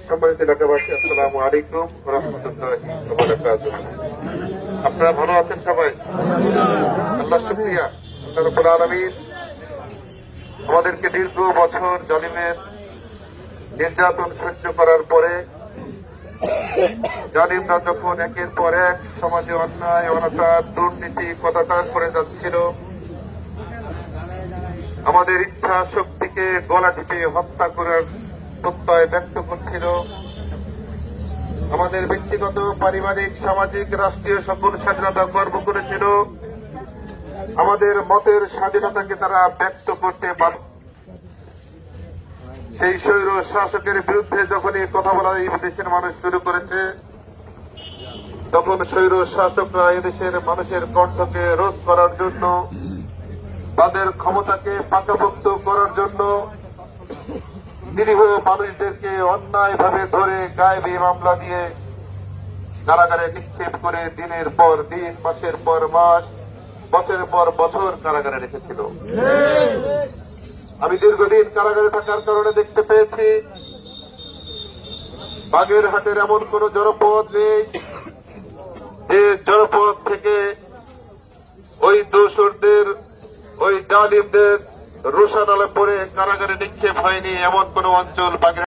সম্মানিত এলাকাবাসী, আসসালামু আলাইকুম ওয়া রাহমাতুল্লাহি ওয়া বারাকাতুহু। আপনারা ভালো আছেন সবাই? আল্লাহ শুকরিয়া, আল্লাহ রাব্বুল আলামিন আমাদেরকে দীর্ঘ বছর জালিমের নির্যাতন সহ্য করার পরে জালিমরা যখন একের পর এক সমাজে অন্যায়, অনাচার, দুর্নীতি, কদাচার করে যাচ্ছিল, আমাদের ইচ্ছা শক্তিকে গলা টিপে হত্যা করার প্রত্যয় ব্যক্ত করছিল, আমাদের ব্যক্তিগত, পারিবারিক, সামাজিক, রাষ্ট্রীয় সকল স্বাধীনতা গর্ব করেছিল, আমাদের মতের স্বাধীনতাকে তারা ব্যক্ত করতে বাধ্য। সেই স্বৈর শাসকের বিরুদ্ধে যখনই কথা বলা এই দেশের মানুষ শুরু করেছে, তখন স্বৈর শাসকরা এদেশের মানুষের কণ্ঠকে রোধ করার জন্য, তাদের ক্ষমতাকে পাকাপোক্ত করার জন্য নিরীহ মানুষদেরকে অন্যায়ভাবে ধরে গায়েবী মামলা দিয়ে কারাগারে নিক্ষেপ করে দিনের পর দিন, মাসের পর মাস, বছরের পর বছর কারাগারে রেখেছিল। আমি দীর্ঘদিন কারাগারে থাকার কারণে দেখতে পেয়েছি বাগেরহাটের এমন কোন জনপদ নেই যে জনপদ থেকে ওই দোসরদের, ওই জালিমদের রোষানলে পড়ে কারাগারে নিক্ষেপ হয়নি, এমন কোন অঞ্চল বাগেরহাট